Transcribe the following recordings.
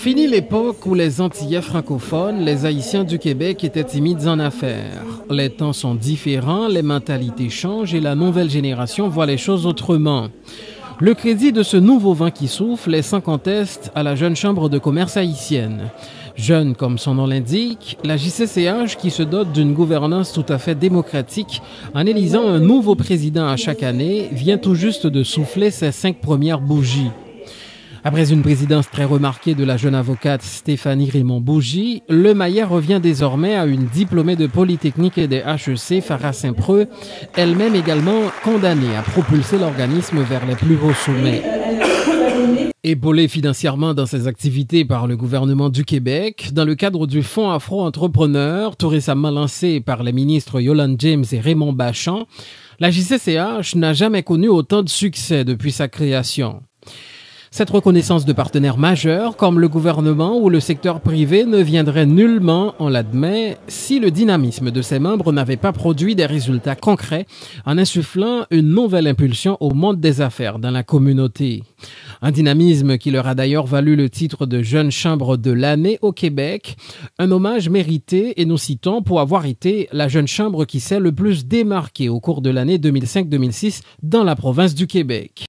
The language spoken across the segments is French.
Fini l'époque où les Antillais francophones, les Haïtiens du Québec étaient timides en affaires. Les temps sont différents, les mentalités changent et la nouvelle génération voit les choses autrement. Le crédit de ce nouveau vent qui souffle est sans conteste à la jeune chambre de commerce haïtienne. Jeune comme son nom l'indique, la JCCH, qui se dote d'une gouvernance tout à fait démocratique en élisant un nouveau président à chaque année, vient tout juste de souffler ses 5 premières bougies. Après une présidence très remarquée de la jeune avocate Stéphanie Raymond-Bougie, le Maillet revient désormais à une diplômée de Polytechnique et des HEC, Farah Saint-Preux, elle-même également condamnée à propulser l'organisme vers les plus hauts sommets. Épaulée financièrement dans ses activités par le gouvernement du Québec, dans le cadre du Fonds Afro-Entrepreneur, tout récemment lancé par les ministres Yolande James et Raymond Bachand, la JCCH n'a jamais connu autant de succès depuis sa création. Cette reconnaissance de partenaires majeurs, comme le gouvernement ou le secteur privé, ne viendrait nullement, on l'admet, si le dynamisme de ses membres n'avait pas produit des résultats concrets en insufflant une nouvelle impulsion au monde des affaires dans la communauté. Un dynamisme qui leur a d'ailleurs valu le titre de Jeune Chambre de l'année au Québec, un hommage mérité, et nous citons, pour avoir été la jeune chambre qui s'est le plus démarquée au cours de l'année 2005-2006 dans la province du Québec.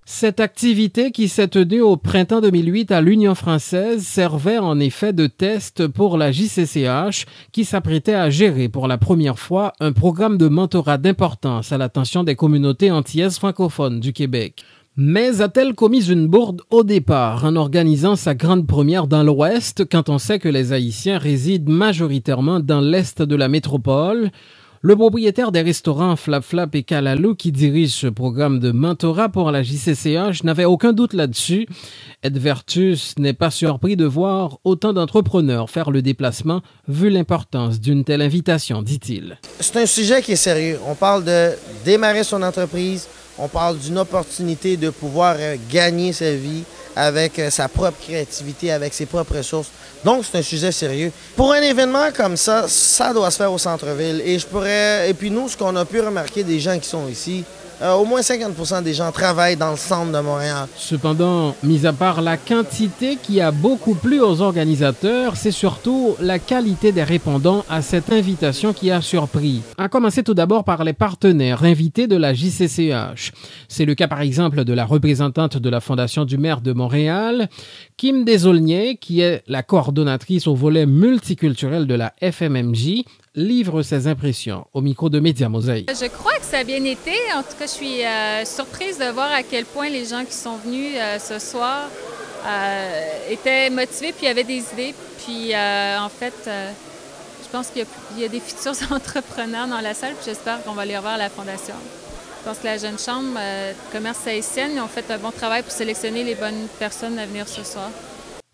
Cette activité qui s'est tenue au printemps 2008 à l'Union française servait en effet de test pour la JCCH qui s'apprêtait à gérer pour la première fois un programme de mentorat d'importance à l'attention des communautés antillaises francophones du Québec. Mais a-t-elle commis une bourde au départ en organisant sa grande première dans l'Ouest quand on sait que les Haïtiens résident majoritairement dans l'Est de la métropole? Le propriétaire des restaurants Flap Flap et Kalalou qui dirige ce programme de mentorat pour la JCCH n'avait aucun doute là-dessus. Ed Vertus n'est pas surpris de voir autant d'entrepreneurs faire le déplacement vu l'importance d'une telle invitation, dit-il. C'est un sujet qui est sérieux. On parle de démarrer son entreprise, on parle d'une opportunité de pouvoir gagner sa vie avec sa propre créativité, avec ses propres ressources. Donc, c'est un sujet sérieux. Pour un événement comme ça, ça doit se faire au centre-ville. Et puis nous, ce qu'on a pu remarquer des gens qui sont ici, au moins 50% des gens travaillent dans le centre de Montréal. Cependant, mis à part la quantité qui a beaucoup plu aux organisateurs, c'est surtout la qualité des répondants à cette invitation qui a surpris. À commencer tout d'abord par les partenaires invités de la JCCH. C'est le cas par exemple de la représentante de la Fondation du maire de Montréal, Kim Desaulniers, qui est la coordonnatrice au volet multiculturel de la FMMJ, livre ses impressions au micro de Média Mosaïque. Je crois que ça a bien été. En tout cas, je suis surprise de voir à quel point les gens qui sont venus ce soir étaient motivés puis avaient des idées. Puis en fait, je pense qu'il y a des futurs entrepreneurs dans la salle puis j'espère qu'on va les revoir à la Fondation. Je pense que la Jeune Chambre de commerce haïtienne ont fait un bon travail pour sélectionner les bonnes personnes à venir ce soir.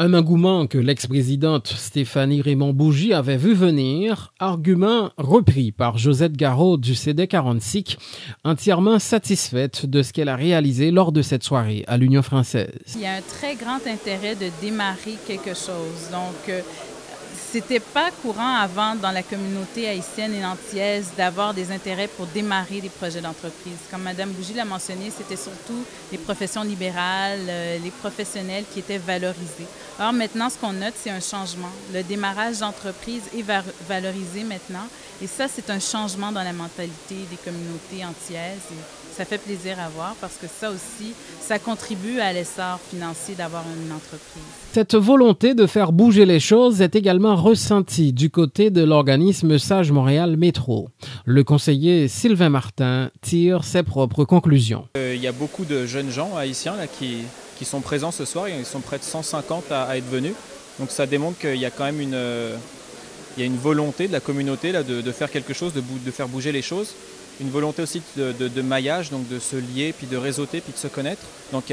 Un engouement que l'ex-présidente Stéphanie Raymond-Bougie avait vu venir, argument repris par Josette Garraud du CD46, entièrement satisfaite de ce qu'elle a réalisé lors de cette soirée à l'Union française. Il y a un très grand intérêt de démarrer quelque chose. Donc, c'était pas courant avant dans la communauté haïtienne et antillaise d'avoir des intérêts pour démarrer des projets d'entreprise. Comme Mme Bougie l'a mentionné, c'était surtout les professions libérales, les professionnels qui étaient valorisés. Alors maintenant, ce qu'on note, c'est un changement. Le démarrage d'entreprise est valorisé maintenant et ça, c'est un changement dans la mentalité des communautés antillaises. Et ça fait plaisir à voir parce que ça aussi, ça contribue à l'essor financier d'avoir une entreprise. Cette volonté de faire bouger les choses est également ressentie du côté de l'organisme Sage Montréal Métro. Le conseiller Sylvain Martin tire ses propres conclusions. Il y a beaucoup de jeunes gens haïtiens là, qui sont présents ce soir. Ils sont près de 150 à être venus. Donc ça démontre qu'il y a quand même une volonté de la communauté là, de faire quelque chose, de faire bouger les choses. Une volonté aussi de maillage, donc de se lier, puis de réseauter, puis de se connaître. Donc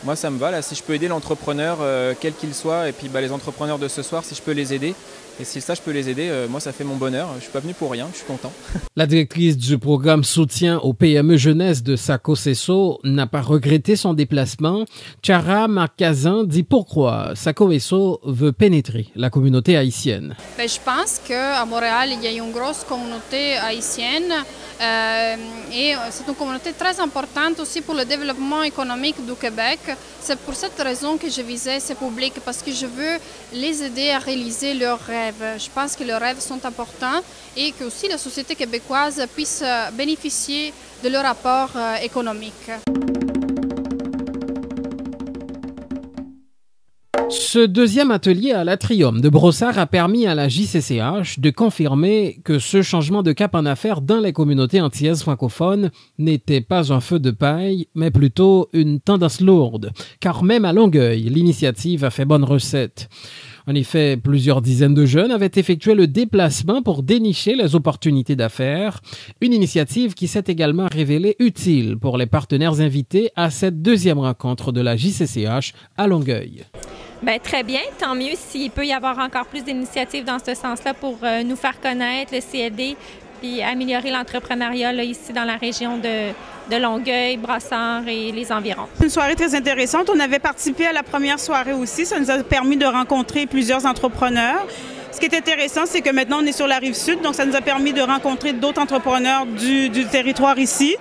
moi ça me va, là, si je peux aider l'entrepreneur, quel qu'il soit, et puis les entrepreneurs de ce soir, si je peux les aider, Et si ça, je peux les aider, moi, ça fait mon bonheur. Je ne suis pas venu pour rien, je suis content. La directrice du programme soutien aux PME jeunesse de Sako Sesso n'a pas regretté son déplacement. Chara Marcazan dit pourquoi Sako Sesso veut pénétrer la communauté haïtienne. Je pense qu'à Montréal, il y a une grosse communauté haïtienne et c'est une communauté très importante aussi pour le développement économique du Québec. C'est pour cette raison que je visais ce public, parce que je veux les aider à réaliser leurs rêves. Je pense que leurs rêves sont importants et que aussi la société québécoise puisse bénéficier de leur apport économique. Ce deuxième atelier à l'Atrium de Brossard a permis à la JCCH de confirmer que ce changement de cap en affaires dans les communautés antillaises francophones n'était pas un feu de paille, mais plutôt une tendance lourde, car même à Longueuil, l'initiative a fait bonne recette. En effet, plusieurs dizaines de jeunes avaient effectué le déplacement pour dénicher les opportunités d'affaires, une initiative qui s'est également révélée utile pour les partenaires invités à cette deuxième rencontre de la JCCH à Longueuil. Bien, très bien, tant mieux s'il peut y avoir encore plus d'initiatives dans ce sens-là pour nous faire connaître le CLD puis améliorer l'entrepreneuriat ici dans la région de Longueuil, Brossard et les environs. C'est une soirée très intéressante. On avait participé à la première soirée aussi. Ça nous a permis de rencontrer plusieurs entrepreneurs. Ce qui est intéressant, c'est que maintenant, on est sur la Rive-Sud, donc ça nous a permis de rencontrer d'autres entrepreneurs du territoire ici.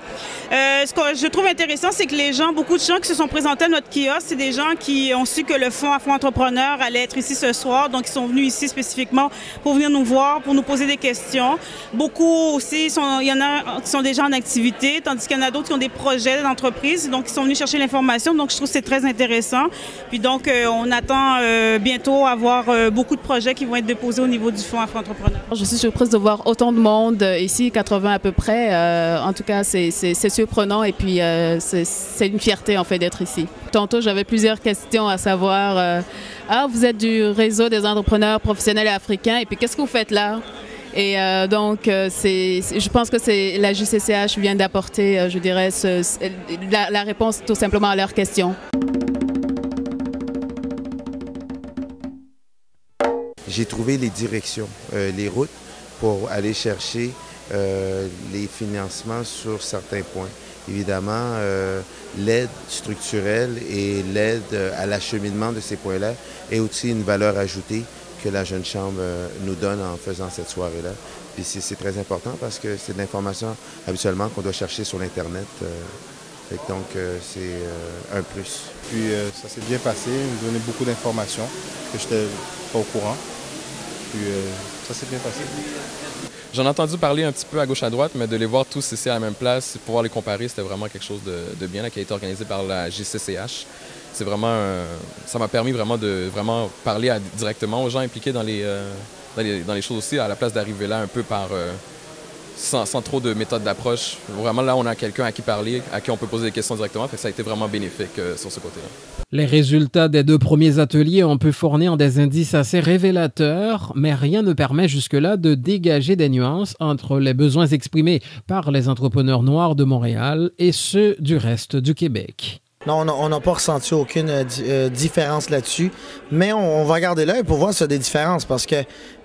Ce que je trouve intéressant, c'est que les gens, beaucoup de gens qui se sont présentés à notre kiosque, c'est des gens qui ont su que le fonds Afro-Entrepreneur allait être ici ce soir, donc ils sont venus ici spécifiquement pour venir nous voir, pour nous poser des questions. Beaucoup aussi, il y en a qui sont déjà en activité, tandis qu'il y en a d'autres qui ont des projets d'entreprise, donc ils sont venus chercher l'information, donc je trouve que c'est très intéressant. Puis donc, on attend bientôt avoir beaucoup de projets qui vont être déposés au niveau du fonds Afro-Entrepreneur. Je suis surprise de voir autant de monde ici, 80 à peu près. En tout cas, c'est surprenant et puis c'est une fierté en fait d'être ici. Tantôt, j'avais plusieurs questions à savoir. Vous êtes du réseau des entrepreneurs professionnels africains et puis qu'est-ce que vous faites là? Et donc, je pense que la JCCH vient d'apporter, je dirais, la réponse tout simplement à leurs questions. J'ai trouvé les directions, les routes pour aller chercher les financements sur certains points. Évidemment, l'aide structurelle et l'aide à l'acheminement de ces points-là est aussi une valeur ajoutée que la Jeune Chambre nous donne en faisant cette soirée-là. Puis c'est très important parce que c'est de l'information habituellement qu'on doit chercher sur l'Internet. Donc, c'est un plus. Puis ça s'est bien passé, ils nous donnaient beaucoup d'informations que je n'étais pas au courant. Puis ça s'est bien passé. J'en ai entendu parler un petit peu à gauche à droite, mais de les voir tous ici à la même place, pouvoir les comparer, c'était vraiment quelque chose de bien là, qui a été organisé par la JCCH. C'est vraiment, ça m'a permis vraiment de parler directement aux gens impliqués dans les choses aussi, à la place d'arriver là un peu par sans trop de méthode d'approche. Vraiment là, on a quelqu'un à qui parler, à qui on peut poser des questions directement, fait que ça a été vraiment bénéfique sur ce côté-là. Les résultats des deux premiers ateliers ont pu fournir des indices assez révélateurs, mais rien ne permet jusque-là de dégager des nuances entre les besoins exprimés par les entrepreneurs noirs de Montréal et ceux du reste du Québec. Non, on n'a pas ressenti aucune différence là-dessus, mais on va regarder l'œil pour voir s'il y a des différences parce que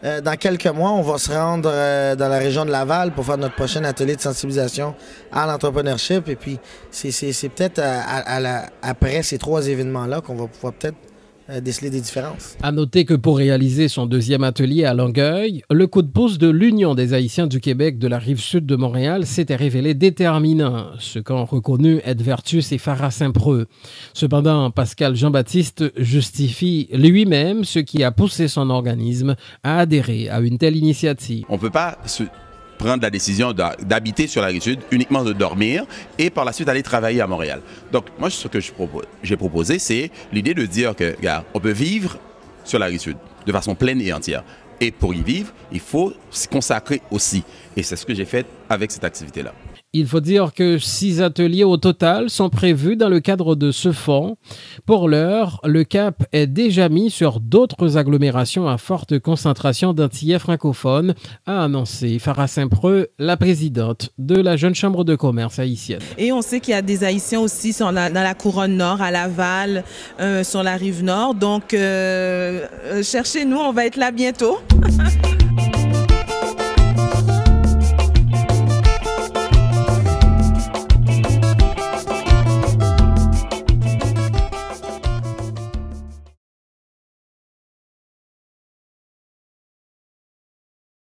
dans quelques mois, on va se rendre dans la région de Laval pour faire notre prochain atelier de sensibilisation à l'entrepreneurship et puis c'est peut-être après ces 3 événements-là qu'on va pouvoir peut-être déceler des différences. À noter que pour réaliser son deuxième atelier à Longueuil, le coup de pouce de l'Union des Haïtiens du Québec de la Rive-Sud de Montréal s'était révélé déterminant, ce qu'ont reconnu Ed Vertus et Farah Saint-Preux. Cependant, Pascal Jean-Baptiste justifie lui-même ce qui a poussé son organisme à adhérer à une telle initiative. On ne peut pas prendre la décision d'habiter sur la Rive-Sud, uniquement de dormir et par la suite aller travailler à Montréal. Donc, moi, ce que j'ai proposé, c'est l'idée de dire que, regarde, on peut vivre sur la Rive-Sud de façon pleine et entière. Et pour y vivre, il faut s'y consacrer aussi. Et c'est ce que j'ai fait avec cette activité-là. Il faut dire que 6 ateliers au total sont prévus dans le cadre de ce fonds. Pour l'heure, le cap est déjà mis sur d'autres agglomérations à forte concentration d'Antillais francophones, a annoncé Farah Saint-Preux, la présidente de la Jeune Chambre de commerce haïtienne. Et on sait qu'il y a des Haïtiens aussi dans la couronne nord, à Laval, sur la rive nord. Donc, cherchez-nous, on va être là bientôt.